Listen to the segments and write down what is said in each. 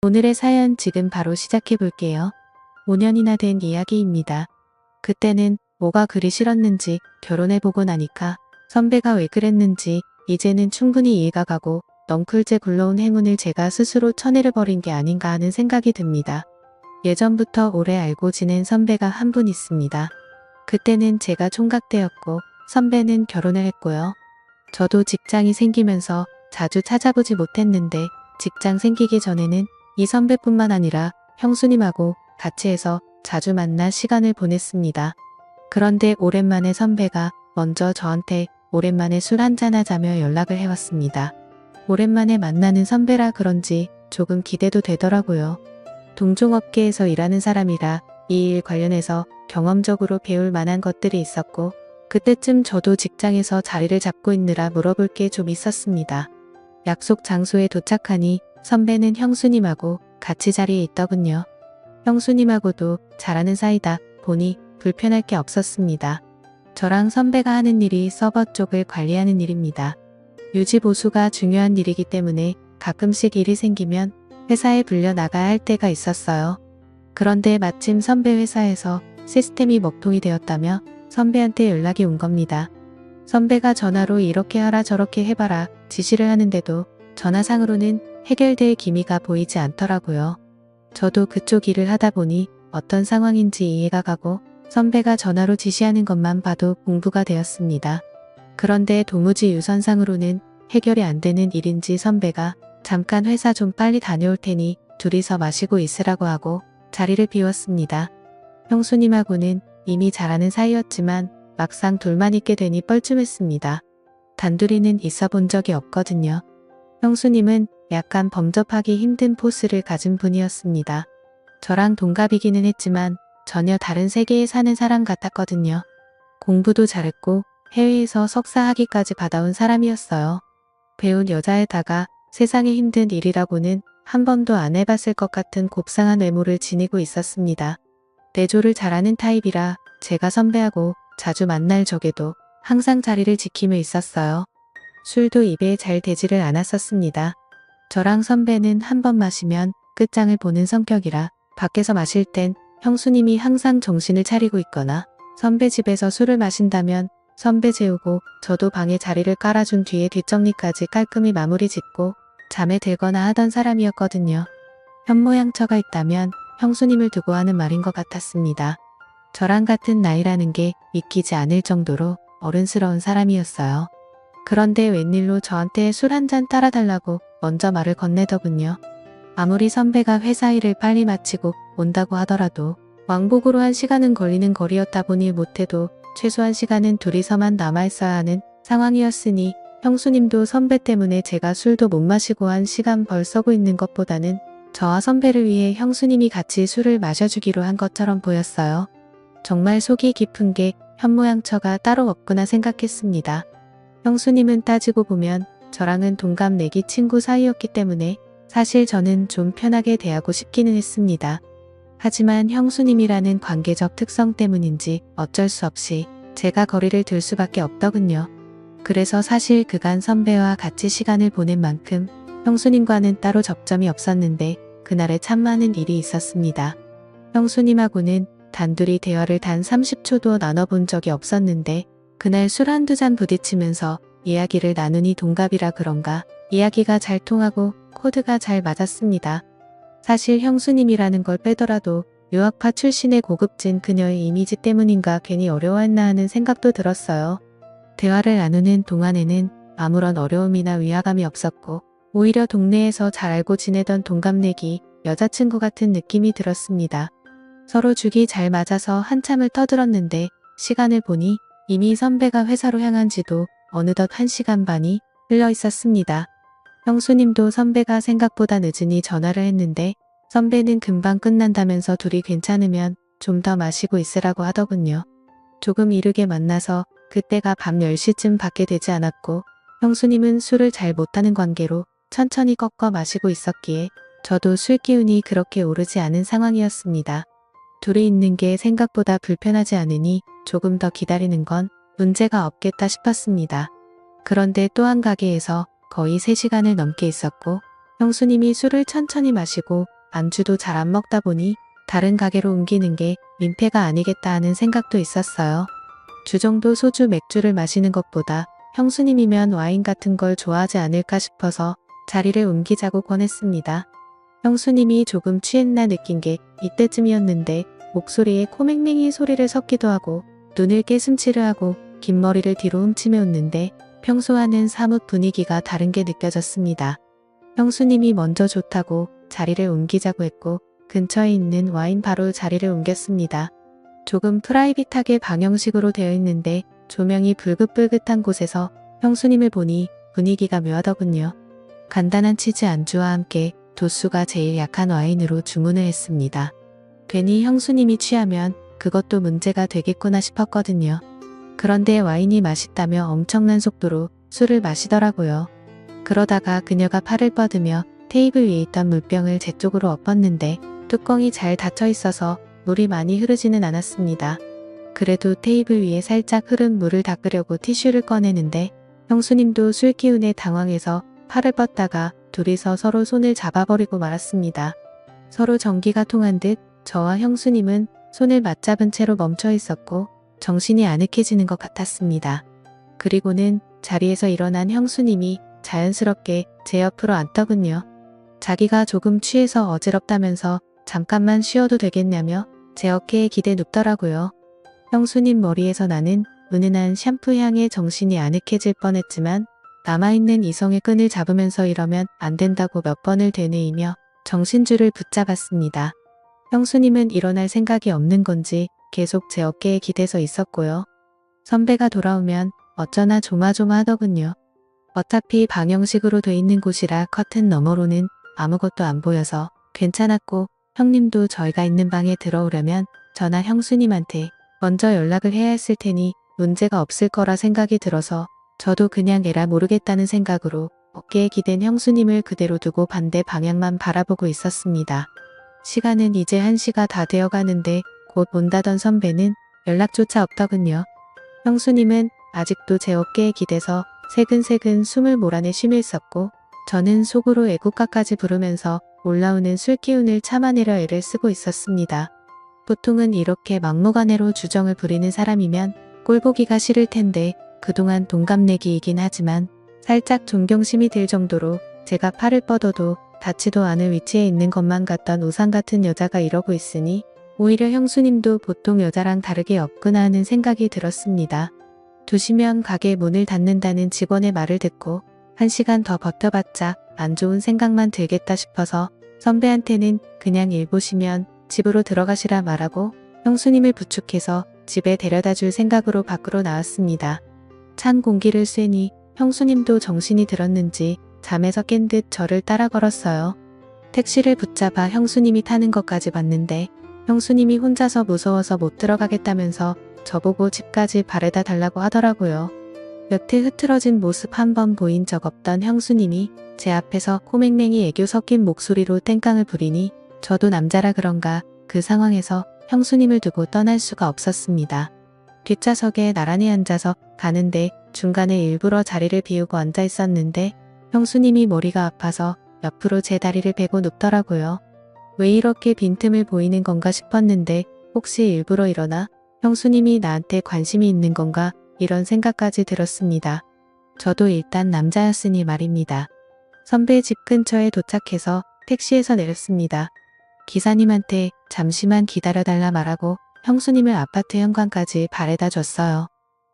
오늘의 사연 지금 바로 시작해 볼게요. 5년이나 된 이야기입니다. 그때는 뭐가 그리 싫었는지 결혼해보고 나니까 선배가 왜 그랬는지 이제는 충분히 이해가 가고 넝쿨째 굴러온 행운을 제가 스스로 쳐내려버린 게 아닌가 하는 생각이 듭니다. 예전부터 오래 알고 지낸 선배가 한 분 있습니다. 그때는 제가 총각대였고 선배는 결혼을 했고요. 저도 직장이 생기면서 자주 찾아보지 못했는데 직장 생기기 전에는 이 선배뿐만 아니라 형수님하고 같이 해서 자주 만나 시간을 보냈습니다. 그런데 오랜만에 선배가 먼저 저한테 오랜만에 술 한잔하자며 연락을 해왔습니다. 오랜만에 만나는 선배라 그런지 조금 기대도 되더라고요. 동종업계에서 일하는 사람이라 이 일 관련해서 경험적으로 배울 만한 것들이 있었고 그때쯤 저도 직장에서 자리를 잡고 있느라 물어볼 게 좀 있었습니다. 약속 장소에 도착하니 선배는 형수님하고 같이 자리에 있더군요. 형수님하고도 잘하는 사이다 보니 불편할 게 없었습니다. 저랑 선배가 하는 일이 서버 쪽을 관리하는 일입니다. 유지 보수가 중요한 일이기 때문에 가끔씩 일이 생기면 회사에 불려 나가야 할 때가 있었어요. 그런데 마침 선배 회사에서 시스템이 먹통이 되었다며 선배한테 연락이 온 겁니다. 선배가 전화로 이렇게 하라 저렇게 해봐라 지시를 하는데도 전화상으로는 해결될 기미가 보이지 않더라고요. 저도 그쪽 일을 하다 보니 어떤 상황인지 이해가 가고 선배가 전화로 지시하는 것만 봐도 공부가 되었습니다. 그런데 도무지 유선상으로는 해결이 안 되는 일인지 선배가 잠깐 회사 좀 빨리 다녀올 테니 둘이서 마시고 있으라고 하고 자리를 비웠습니다. 형수님하고는 이미 잘하는 사이였지만 막상 둘만 있게 되니 뻘쭘했습니다. 단둘이는 있어 본 적이 없거든요. 형수님은 약간 범접하기 힘든 포스를 가진 분이었습니다. 저랑 동갑이기는 했지만 전혀 다른 세계에 사는 사람 같았거든요. 공부도 잘했고 해외에서 석사 학위까지 받아온 사람이었어요. 배운 여자에다가 세상에 힘든 일이라고는 한 번도 안 해봤을 것 같은 곱상한 외모를 지니고 있었습니다. 내조를 잘하는 타입이라 제가 선배하고 자주 만날 적에도 항상 자리를 지키며 있었어요. 술도 입에 잘 대지를 않았었습니다. 저랑 선배는 한 번 마시면 끝장을 보는 성격이라 밖에서 마실 땐 형수님이 항상 정신을 차리고 있거나 선배 집에서 술을 마신다면 선배 재우고 저도 방에 자리를 깔아준 뒤에 뒷정리까지 깔끔히 마무리 짓고 잠에 들거나 하던 사람이었거든요. 현모양처가 있다면 형수님을 두고 하는 말인 것 같았습니다. 저랑 같은 나이라는 게 믿기지 않을 정도로 어른스러운 사람이었어요. 그런데 웬일로 저한테 술 한잔 따라달라고 먼저 말을 건네더군요. 아무리 선배가 회사 일을 빨리 마치고 온다고 하더라도 왕복으로 1시간은 걸리는 거리였다 보니 못해도 최소한 시간은 둘이서만 남아있어야 하는 상황이었으니 형수님도 선배 때문에 제가 술도 못 마시고 1시간 벌 서고 있는 것보다는 저와 선배를 위해 형수님이 같이 술을 마셔주기로 한 것처럼 보였어요. 정말 속이 깊은 게 현모양처가 따로 없구나 생각했습니다. 형수님은 따지고 보면 저랑은 동갑 내기 친구 사이였기 때문에 사실 저는 좀 편하게 대하고 싶기는 했습니다. 하지만 형수님이라는 관계적 특성 때문인지 어쩔 수 없이 제가 거리를 둘 수밖에 없더군요. 그래서 사실 그간 선배와 같이 시간을 보낸 만큼 형수님과는 따로 접점이 없었는데 그날에 참 많은 일이 있었습니다. 형수님하고는 단둘이 대화를 단 30초도 나눠본 적이 없었는데 그날 술 한두 잔 부딪히면서 이야기를 나누니 동갑이라 그런가 이야기가 잘 통하고 코드가 잘 맞았습니다. 사실 형수님이라는 걸 빼더라도 유학파 출신의 고급진 그녀의 이미지 때문인가 괜히 어려워했나 하는 생각도 들었어요. 대화를 나누는 동안에는 아무런 어려움이나 위화감이 없었고 오히려 동네에서 잘 알고 지내던 동갑내기 여자친구 같은 느낌이 들었습니다. 서로 죽이 잘 맞아서 한참을 떠들었는데 시간을 보니 이미 선배가 회사로 향한 지도 어느덧 1시간 반이 흘러 있었습니다. 형수님도 선배가 생각보다 늦으니 전화를 했는데 선배는 금방 끝난다면서 둘이 괜찮으면 좀 더 마시고 있으라고 하더군요. 조금 이르게 만나서 그때가 밤 10시쯤 밖에 되지 않았고 형수님은 술을 잘 못하는 관계로 천천히 꺾어 마시고 있었기에 저도 술 기운이 그렇게 오르지 않은 상황이었습니다. 둘이 있는 게 생각보다 불편하지 않으니 조금 더 기다리는 건 문제가 없겠다 싶었습니다. 그런데 또 한 가게에서 거의 3시간을 넘게 있었고 형수님이 술을 천천히 마시고 안주도 잘 안 먹다 보니 다른 가게로 옮기는 게 민폐가 아니겠다 하는 생각도 있었어요. 주정도 소주 맥주를 마시는 것보다 형수님이면 와인 같은 걸 좋아하지 않을까 싶어서 자리를 옮기자고 권했습니다. 형수님이 조금 취했나 느낀 게 이때쯤이었는데 목소리에 코맹맹이 소리를 섞기도 하고 눈을 깨슴치르 하고 긴 머리를 뒤로 훔치며 웃는데 평소와는 사뭇 분위기가 다른 게 느껴졌습니다. 형수님이 먼저 좋다고 자리를 옮기자고 했고 근처에 있는 와인 바로 자리를 옮겼습니다. 조금 프라이빗하게 방형식으로 되어 있는데 조명이 불긋불긋한 곳에서 형수님을 보니 분위기가 묘하더군요. 간단한 치즈 안주와 함께 도수가 제일 약한 와인으로 주문을 했습니다. 괜히 형수님이 취하면 그것도 문제가 되겠구나 싶었거든요. 그런데 와인이 맛있다며 엄청난 속도로 술을 마시더라고요. 그러다가 그녀가 팔을 뻗으며 테이블 위에 있던 물병을 제 쪽으로 엎었는데 뚜껑이 잘 닫혀 있어서 물이 많이 흐르지는 않았습니다. 그래도 테이블 위에 살짝 흐른 물을 닦으려고 티슈를 꺼내는데 형수님도 술 기운에 당황해서 팔을 뻗다가 둘이서 서로 손을 잡아버리고 말았습니다. 서로 전기가 통한 듯 저와 형수님은 손을 맞잡은 채로 멈춰 있었고 정신이 아늑해지는 것 같았습니다. 그리고는 자리에서 일어난 형수님이 자연스럽게 제 옆으로 앉더군요. 자기가 조금 취해서 어지럽다면서 잠깐만 쉬어도 되겠냐며 제 어깨에 기대 눕더라고요. 형수님 머리에서 나는 은은한 샴푸 향에 정신이 아늑해질 뻔했지만 남아있는 이성의 끈을 잡으면서 이러면 안 된다고 몇 번을 되뇌이며 정신줄을 붙잡았습니다. 형수님은 일어날 생각이 없는 건지 계속 제 어깨에 기대서 있었고요. 선배가 돌아오면 어쩌나 조마조마하더군요. 어차피 방형식으로 돼 있는 곳이라 커튼 너머로는 아무것도 안 보여서 괜찮았고 형님도 저희가 있는 방에 들어오려면 저나 형수님한테 먼저 연락을 해야 했을 테니 문제가 없을 거라 생각이 들어서 저도 그냥 에라 모르겠다는 생각으로 어깨에 기댄 형수님을 그대로 두고 반대 방향만 바라보고 있었습니다. 시간은 이제 1시가 다 되어 가는데 곧 온다던 선배는 연락조차 없더군요. 형수님은 아직도 제 어깨에 기대서 새근새근 숨을 몰아내 쉼을 썼고 저는 속으로 애국가까지 부르면서 올라오는 술기운을 참아내려 애를 쓰고 있었습니다. 보통은 이렇게 막무가내로 주정을 부리는 사람이면 꼴보기가 싫을 텐데 그동안 동갑내기이긴 하지만 살짝 존경심이 들 정도로 제가 팔을 뻗어도 닿지도 않을 위치에 있는 것만 같던 우상 같은 여자가 이러고 있으니 오히려 형수님도 보통 여자랑 다르게 없구나 하는 생각이 들었습니다. 2시면 가게 문을 닫는다는 직원의 말을 듣고 1시간 더 버텨봤자 안 좋은 생각만 들겠다 싶어서 선배한테는 그냥 일 보시면 집으로 들어가시라 말하고 형수님을 부축해서 집에 데려다 줄 생각으로 밖으로 나왔습니다. 찬 공기를 쐬니 형수님도 정신이 들었는지 잠에서 깬 듯 저를 따라 걸었어요. 택시를 붙잡아 형수님이 타는 것까지 봤는데 형수님이 혼자서 무서워서 못 들어가겠다면서 저보고 집까지 바래다 달라고 하더라고요. 여태 흐트러진 모습 한 번 보인 적 없던 형수님이 제 앞에서 코맹맹이 애교 섞인 목소리로 땡깡을 부리니 저도 남자라 그런가 그 상황에서 형수님을 두고 떠날 수가 없었습니다. 뒷좌석에 나란히 앉아서 가는데 중간에 일부러 자리를 비우고 앉아 있었는데 형수님이 머리가 아파서 옆으로 제 다리를 베고 눕더라고요. 왜 이렇게 빈틈을 보이는 건가 싶었는데 혹시 일부러 이러나 형수님이 나한테 관심이 있는 건가 이런 생각까지 들었습니다. 저도 일단 남자였으니 말입니다. 선배 집 근처에 도착해서 택시에서 내렸습니다. 기사님한테 잠시만 기다려달라 말하고 형수님을 아파트 현관까지 바래다 줬어요.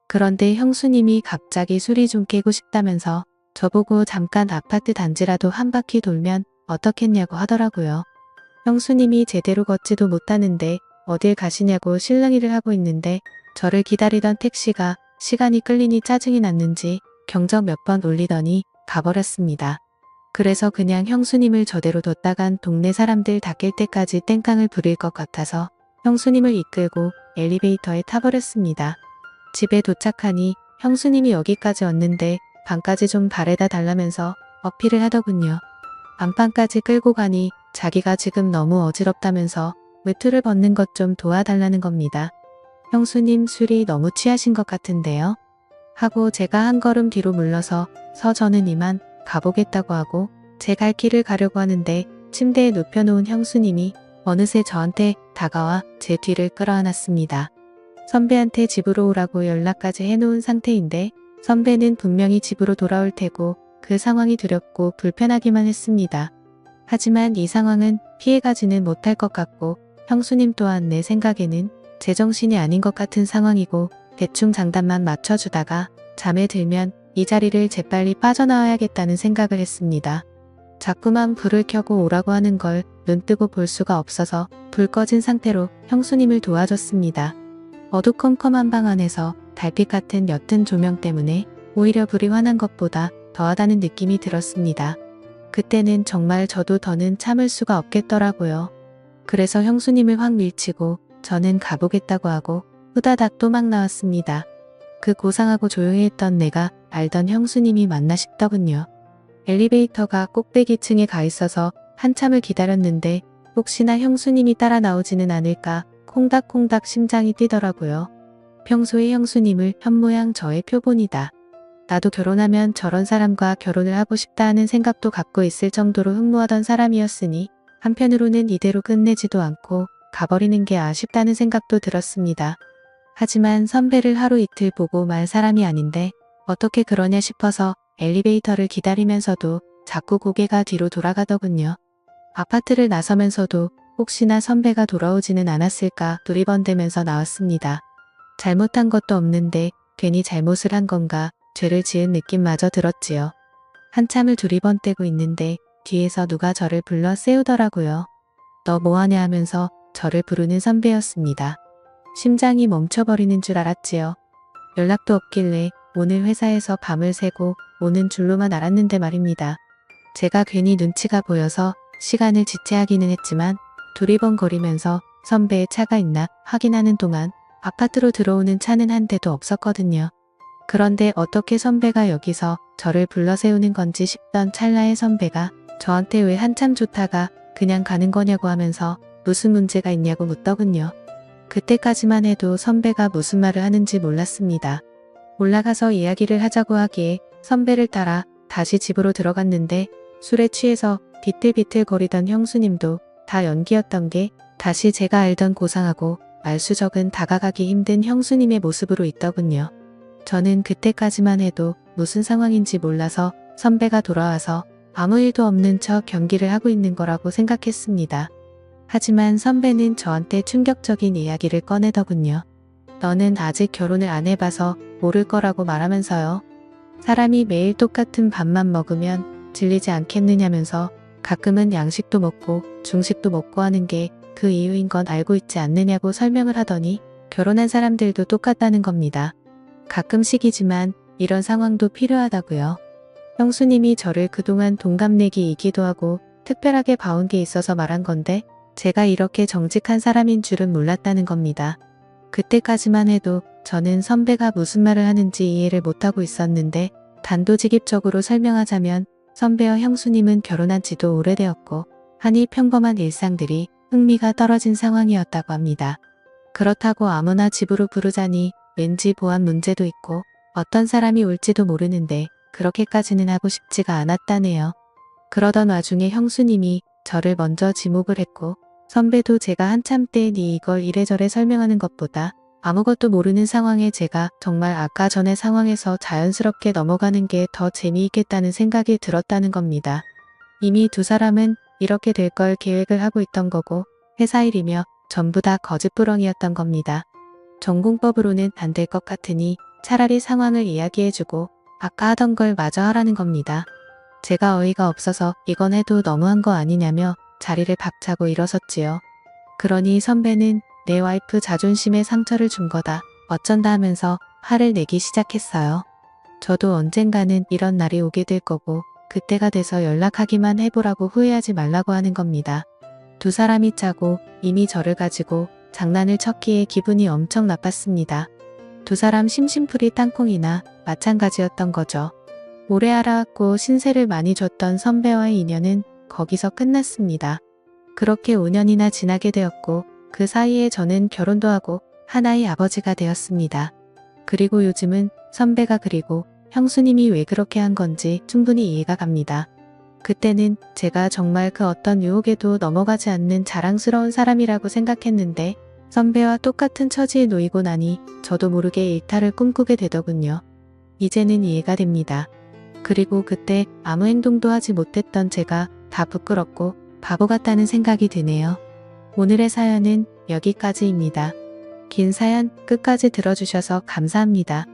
그런데 형수님이 갑자기 술이 좀 깨고 싶다면서 저보고 잠깐 아파트 단지라도 한 바퀴 돌면 어떻겠냐고 하더라고요. 형수님이 제대로 걷지도 못하는데 어딜 가시냐고 실랑이를 하고 있는데 저를 기다리던 택시가 시간이 끌리니 짜증이 났는지 경적 몇 번 울리더니 가버렸습니다. 그래서 그냥 형수님을 저대로 뒀다간 동네 사람들 다 깰 때까지 땡깡을 부릴 것 같아서 형수님을 이끌고 엘리베이터에 타버렸습니다. 집에 도착하니 형수님이 여기까지 왔는데 방까지 좀 바래다 달라면서 어필을 하더군요. 안방까지 끌고 가니 자기가 지금 너무 어지럽다면서 외투를 벗는 것 좀 도와달라는 겁니다. 형수님 술이 너무 취하신 것 같은데요. 하고 제가 한 걸음 뒤로 물러서 저는 이만 가보겠다고 하고 제 갈 길을 가려고 하는데 침대에 눕혀놓은 형수님이 어느새 저한테 다가와 제 뒤를 끌어안았습니다. 선배한테 집으로 오라고 연락까지 해놓은 상태인데 선배는 분명히 집으로 돌아올 테고 그 상황이 두렵고 불편하기만 했습니다. 하지만 이 상황은 피해가지는 못할 것 같고 형수님 또한 내 생각에는 제정신이 아닌 것 같은 상황이고 대충 장단만 맞춰주다가 잠에 들면 이 자리를 재빨리 빠져나와야겠다는 생각을 했습니다. 자꾸만 불을 켜고 오라고 하는 걸 눈뜨고 볼 수가 없어서 불 꺼진 상태로 형수님을 도와줬습니다. 어두컴컴한 방 안에서 달빛 같은 옅은 조명 때문에 오히려 불이 환한 것보다 더하다는 느낌이 들었습니다. 그때는 정말 저도 더는 참을 수가 없겠더라고요. 그래서 형수님을 확 밀치고 저는 가보겠다고 하고 후다닥 또 막 나왔습니다. 그 고상하고 조용히 했던 내가 알던 형수님이 맞나 싶더군요. 엘리베이터가 꼭대기층에 가 있어서 한참을 기다렸는데 혹시나 형수님이 따라 나오지는 않을까 콩닥콩닥 심장이 뛰더라고요. 평소에 형수님을 현모양 저의 표본이다. 나도 결혼하면 저런 사람과 결혼을 하고 싶다 하는 생각도 갖고 있을 정도로 흠모하던 사람이었으니 한편으로는 이대로 끝내지도 않고 가버리는 게 아쉽다는 생각도 들었습니다. 하지만 선배를 하루 이틀 보고 말 사람이 아닌데 어떻게 그러냐 싶어서 엘리베이터를 기다리면서도 자꾸 고개가 뒤로 돌아가더군요. 아파트를 나서면서도 혹시나 선배가 돌아오지는 않았을까 두리번대면서 나왔습니다. 잘못한 것도 없는데 괜히 잘못을 한 건가 죄를 지은 느낌마저 들었지요. 한참을 두리번대고 있는데 뒤에서 누가 저를 불러 세우더라고요. 너 뭐하냐 하면서 저를 부르는 선배였습니다. 심장이 멈춰버리는 줄 알았지요. 연락도 없길래 오늘 회사에서 밤을 새고 오는 줄로만 알았는데 말입니다. 제가 괜히 눈치가 보여서 시간을 지체하기는 했지만 두리번거리면서 선배의 차가 있나 확인하는 동안 아파트로 들어오는 차는 한 대도 없었거든요. 그런데 어떻게 선배가 여기서 저를 불러 세우는 건지 싶던 찰나에 선배가 저한테 왜 한참 좋다가 그냥 가는 거냐고 하면서 무슨 문제가 있냐고 묻더군요. 그때까지만 해도 선배가 무슨 말을 하는지 몰랐습니다. 올라가서 이야기를 하자고 하기에 선배를 따라 다시 집으로 들어갔는데 술에 취해서 비틀비틀거리던 형수님도 다 연기였던 게 다시 제가 알던 고상하고 말수적은 다가가기 힘든 형수님의 모습으로 있더군요. 저는 그때까지만 해도 무슨 상황인지 몰라서 선배가 돌아와서 아무 일도 없는 척 경기를 하고 있는 거라고 생각했습니다. 하지만 선배는 저한테 충격적인 이야기를 꺼내더군요. 너는 아직 결혼을 안 해봐서 모를 거라고 말하면서요. 사람이 매일 똑같은 밥만 먹으면 질리지 않겠느냐면서 가끔은 양식도 먹고 중식도 먹고 하는 게 그 이유인 건 알고 있지 않느냐고 설명을 하더니 결혼한 사람들도 똑같다는 겁니다. 가끔씩이지만 이런 상황도 필요하다고요. 형수님이 저를 그동안 동갑내기이기도 하고 특별하게 봐온 게 있어서 말한 건데 제가 이렇게 정직한 사람인 줄은 몰랐다는 겁니다. 그때까지만 해도 저는 선배가 무슨 말을 하는지 이해를 못하고 있었는데 단도직입적으로 설명하자면 선배와 형수님은 결혼한 지도 오래되었고 하니 평범한 일상들이 흥미가 떨어진 상황이었다고 합니다. 그렇다고 아무나 집으로 부르자니 왠지 보안 문제도 있고 어떤 사람이 올지도 모르는데 그렇게까지는 하고 싶지가 않았다네요. 그러던 와중에 형수님이 저를 먼저 지목을 했고 선배도 제가 한참 때 니 이걸 이래저래 설명하는 것보다 아무것도 모르는 상황에 제가 정말 아까 전의 상황에서 자연스럽게 넘어가는 게 더 재미있겠다는 생각이 들었다는 겁니다. 이미 두 사람은 이렇게 될 걸 계획을 하고 있던 거고 회사 일이며 전부 다 거짓부렁이었던 겁니다. 전공법으로는 안 될 것 같으니 차라리 상황을 이야기해주고 아까 하던 걸 마저 하라는 겁니다. 제가 어이가 없어서 이건 해도 너무한 거 아니냐며 자리를 박차고 일어섰지요. 그러니 선배는 내 와이프 자존심에 상처를 준 거다. 어쩐다 하면서 화를 내기 시작했어요. 저도 언젠가는 이런 날이 오게 될 거고 그때가 돼서 연락하기만 해보라고 후회하지 말라고 하는 겁니다. 두 사람이 짜고 이미 저를 가지고 장난을 쳤기에 기분이 엄청 나빴습니다. 두 사람 심심풀이 땅콩이나 마찬가지였던 거죠. 오래 알아왔고 신세를 많이 줬던 선배와의 인연은 거기서 끝났습니다. 그렇게 5년이나 지나게 되었고 그 사이에 저는 결혼도 하고 하나의 아버지가 되었습니다. 그리고 요즘은 선배가 그리고 형수님이 왜 그렇게 한 건지 충분히 이해가 갑니다. 그때는 제가 정말 그 어떤 유혹에도 넘어가지 않는 자랑스러운 사람이라고 생각했는데 선배와 똑같은 처지에 놓이고 나니 저도 모르게 일탈을 꿈꾸게 되더군요. 이제는 이해가 됩니다. 그리고 그때 아무 행동도 하지 못했던 제가 다 부끄럽고 바보 같다는 생각이 드네요. 오늘의 사연은 여기까지입니다. 긴 사연 끝까지 들어주셔서 감사합니다.